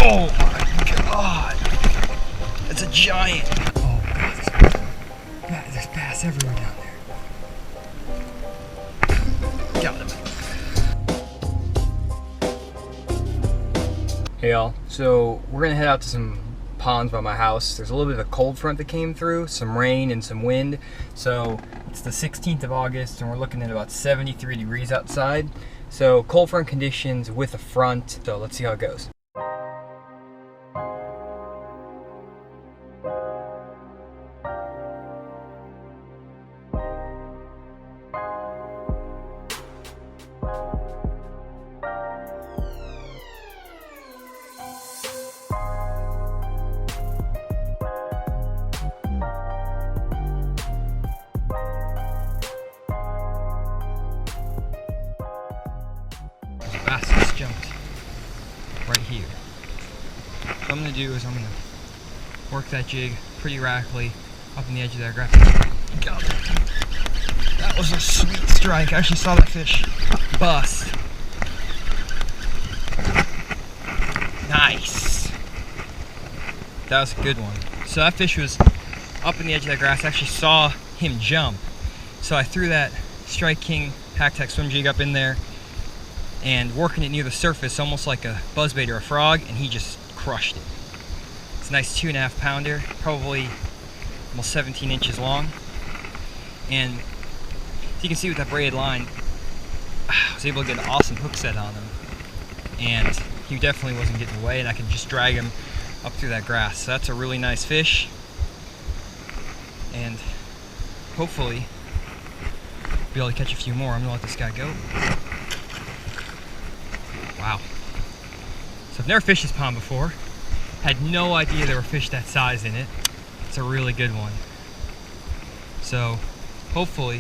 Oh my god! It's a giant! Oh god, there's bass everywhere down there. Got him. Hey y'all, so we're gonna head out to some ponds by my house. There's a little bit of a cold front that came through, some rain and some wind. So it's the 16th of August and we're looking at about 73 degrees outside. So cold front conditions with a front. So let's see how it goes. Bass just jumped right here. What I'm gonna do is I'm gonna work that jig pretty radically up in the edge of that grass. Got it. That was a sweet strike. I actually saw that fish bust. Nice. That was a good one. So that fish was up in the edge of that grass. I actually saw him jump. So I threw that Strike King Hack Tech swim jig up in there and working it near the surface, almost like a buzzbait or a frog, and he just crushed it. It's a nice 2.5 pounder, probably almost 17 inches long. And as you can see with that braided line, I was able to get an awesome hook set on him. And he definitely wasn't getting away, and I could just drag him up through that grass. So that's a really nice fish. And hopefully, be able to catch a few more. I'm gonna let this guy go. Wow. So I've never fished this pond before. Had no idea there were fish that size in it. It's a really good one. So hopefully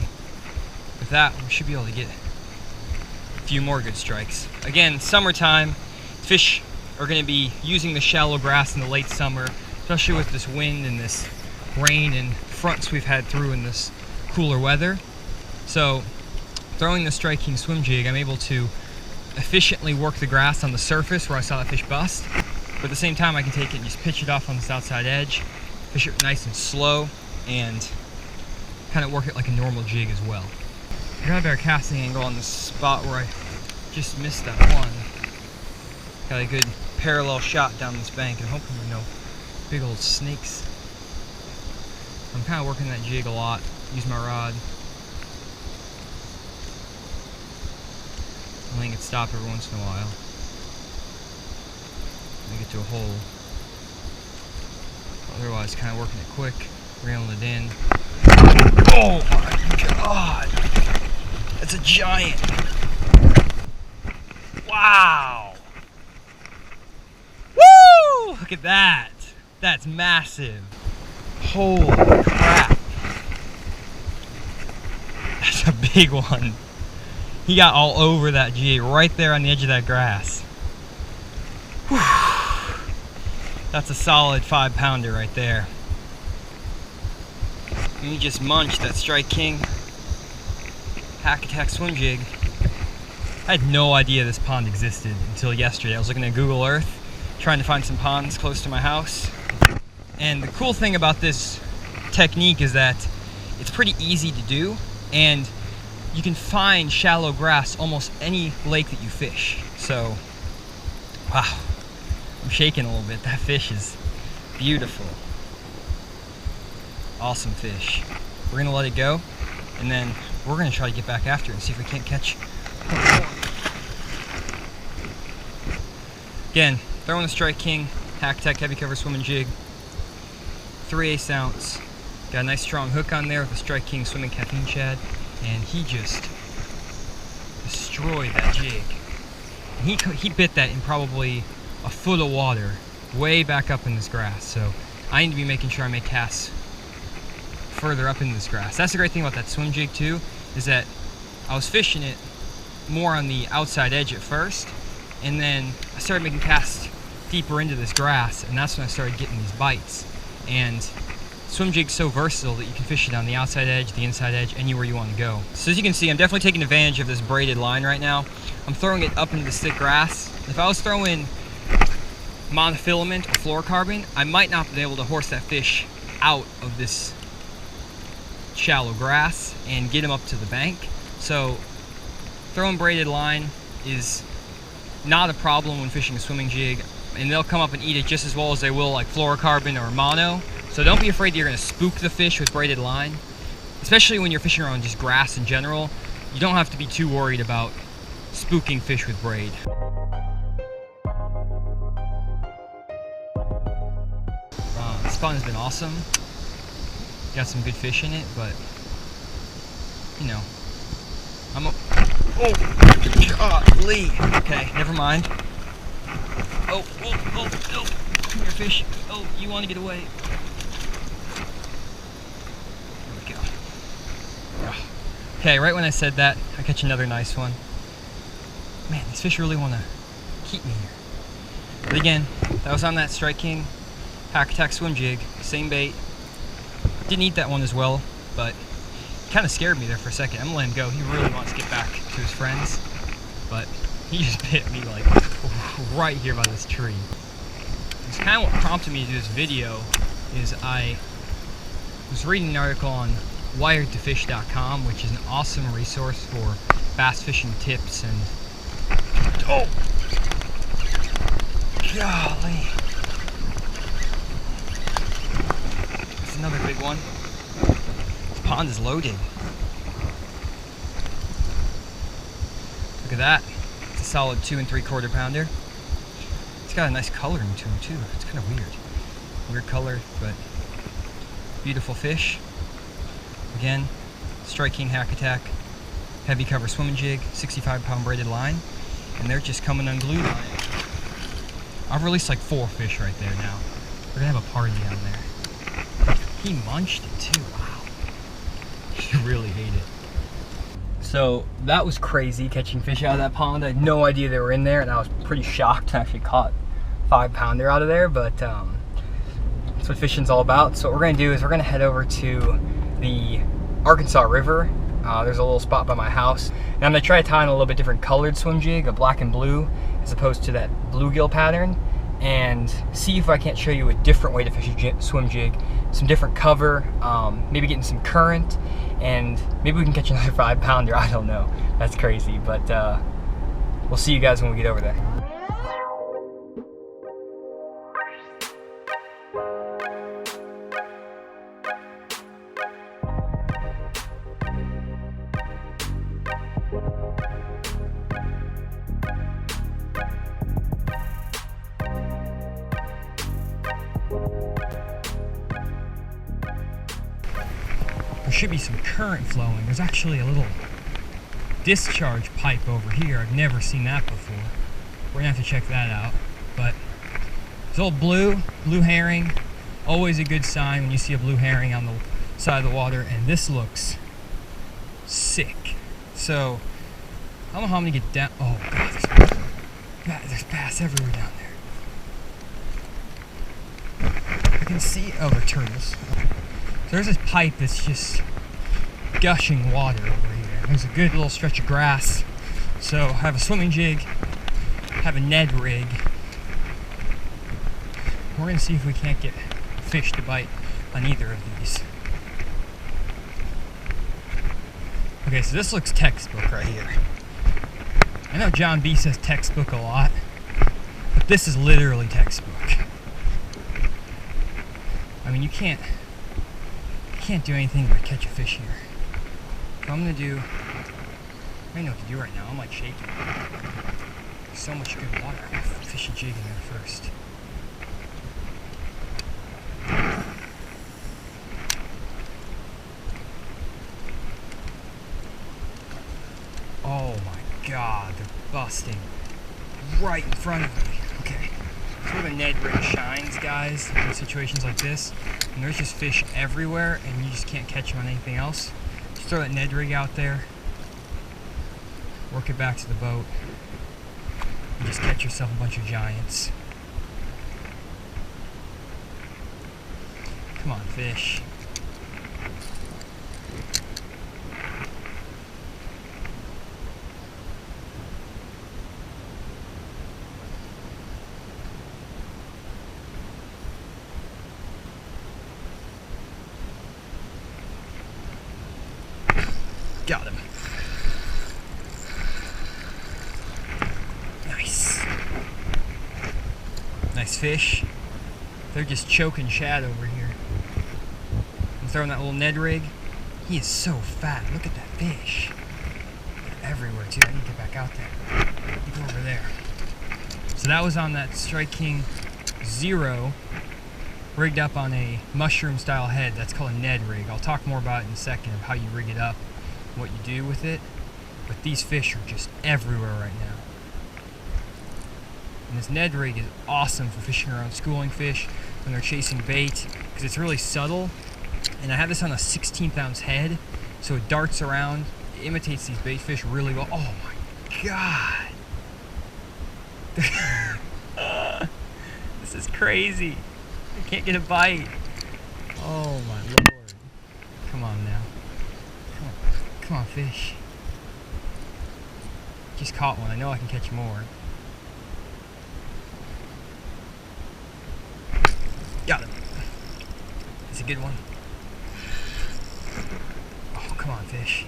with that we should be able to get a few more good strikes. Again, summertime, fish are going to be using the shallow grass in the late summer, especially with this wind and this rain and fronts we've had through in this cooler weather. So throwing the Strike King swim jig, I'm able to efficiently work the grass on the surface where I saw that fish bust, but at the same time I can take it and just pitch it off on this outside edge, fish it nice and slow, and kind of work it like a normal jig as well. I got a better casting angle on the spot where I just missed that one. Got a good parallel shot down this bank, and hoping there are no big old snakes. I'm kind of working that jig a lot, use my rod. Letting it stop every once in a while. Make it to a hole. Otherwise, kind of working it quick, reeling it in. Oh my god! That's a giant! Wow! Woo! Look at that! That's massive! Holy crap! That's a big one. He got all over that jig right there on the edge of that grass. Whew. That's a solid 5 pounder right there. And he just munched that Strike King Hack Attack swim jig. I had no idea this pond existed until yesterday. I was looking at Google Earth, trying to find some ponds close to my house. And the cool thing about this technique is that it's pretty easy to do, and you can find shallow grass almost any lake that you fish. So, wow, I'm shaking a little bit. That fish is beautiful. Awesome fish. We're gonna let it go, and then we're gonna try to get back after it and see if we can't catch more. Again, throwing the Strike King Hack Tech heavy cover swimming jig, 3/8 ounce. Got a nice strong hook on there with the Strike King swimming caffeine shad. And he just destroyed that jig. And he bit that in probably a foot of water, way back up in this grass. So I need to be making sure I make casts further up in this grass. That's the great thing about that swim jig too, is that I was fishing it more on the outside edge at first, and then I started making casts deeper into this grass, and that's when I started getting these bites. And swim jig's so versatile that you can fish it on the outside edge, the inside edge, anywhere you want to go. So as you can see, I'm definitely taking advantage of this braided line right now. I'm throwing it up into the thick grass. If I was throwing monofilament or fluorocarbon, I might not be able to horse that fish out of this shallow grass and get him up to the bank. So throwing braided line is not a problem when fishing a swimming jig, and they'll come up and eat it just as well as they will like fluorocarbon or mono. So don't be afraid that you're going to spook the fish with braided line, especially when you're fishing on just grass in general. You don't have to be too worried about spooking fish with braid. This fun has been awesome. Got some good fish in it, but you know, golly. Okay, never mind. Oh, come here, fish. Oh, you want to get away? There we go. Oh. Okay, right when I said that, I catch another nice one. Man, these fish really want to keep me here. But again, that was on that Strike King Hack Attack swim jig, same bait. Didn't eat that one as well, but kind of scared me there for a second. I'm gonna let him go. He really wants to get back to his friends, but he just bit me like right here by this tree. It's kind of what prompted me to do this video. Is I was reading an article on wiredtofish.com, which is an awesome resource for bass fishing tips and golly, that's another big one. This pond is loaded. Look at that. It's a solid 2 3/4 pounder. It's got a nice coloring to him too. It's kind of weird color, but beautiful fish. Again, Strike King Hack Attack heavy cover swimming jig, 65-pound braided line, and they're just coming unglued on it. I've released like 4 fish right there now. We're gonna have a party down there. He munched it too. Wow. He really ate it. So that was crazy, catching fish out of that pond. I had no idea they were in there, and I was pretty shocked to actually caught 5-pounder out of there, but that's what fishing's all about. So what we're gonna do is we're gonna head over to the Arkansas River. There's a little spot by my house, and I'm gonna try tying a little bit different colored swim jig, a black and blue, as opposed to that bluegill pattern, and see if I can't show you a different way to fish a swim jig, some different cover, maybe getting some current, and maybe we can catch another 5-pounder. I don't know. That's crazy, but we'll see you guys when we get over there. There should be some current flowing. There's actually a little discharge pipe over here. I've never seen that before. We're gonna have to check that out. But this old blue herring, always a good sign when you see a blue herring on the side of the water, and this looks sick. So I don't know how I'm gonna get down. Oh god, there's bass everywhere down there. I can see, oh, they're turtles. There's this pipe that's just gushing water over here. There's a good little stretch of grass. So I have a swimming jig, have a Ned Rig. We're gonna see if we can't get fish to bite on either of these. Okay, so this looks textbook right here. I know John B says textbook a lot, but this is literally textbook. I mean, you can't do anything but catch a fish here. So I'm gonna do, I don't know what to do right now. I'm like shaking. There's so much good water. I'm gonna fish a jig in there first. Oh my god, they're busting right in front of me. Okay, that's where the Ned Rig shines, guys, in situations like this. And there's just fish everywhere, and you just can't catch them on anything else. Just throw that Ned Rig out there, work it back to the boat, and just catch yourself a bunch of giants. Come on, fish. Got him. Nice. Nice fish. They're just choking shad over here. I'm throwing that little Ned Rig. He is so fat. Look at that fish. They're everywhere too. I need to get back out there. You go over there. So that was on that Strike King 0, rigged up on a mushroom style head. That's called a Ned Rig. I'll talk more about it in a second of how you rig it up, what you do with it. But these fish are just everywhere right now. And this Ned Rig is awesome for fishing around schooling fish when they're chasing bait, because it's really subtle. And I have this on a 16th ounce head, so it darts around, it imitates these bait fish really well. Oh my god! This is crazy. I can't get a bite. Oh my lord. Come on now. Come on. Come on, fish. Just caught one. I know I can catch more. Got him. It's a good one. Oh, come on, fish.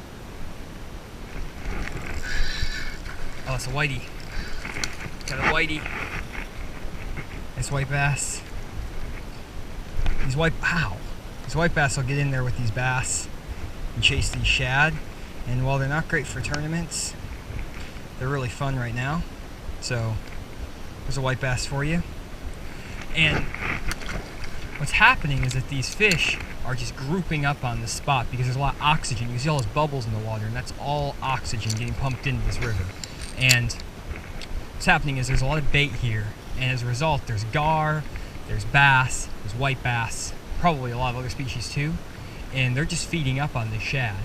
Oh, it's a whitey. Got a whitey. Nice white bass. These white bass will get in there with these bass and chase these shad. And while they're not great for tournaments, they're really fun right now. So there's a white bass for you. And what's happening is that these fish are just grouping up on this spot because there's a lot of oxygen. You can see all those bubbles in the water, and that's all oxygen getting pumped into this river. And what's happening is there's a lot of bait here, and as a result, there's gar, there's bass, there's white bass, probably a lot of other species too, and they're just feeding up on this shad.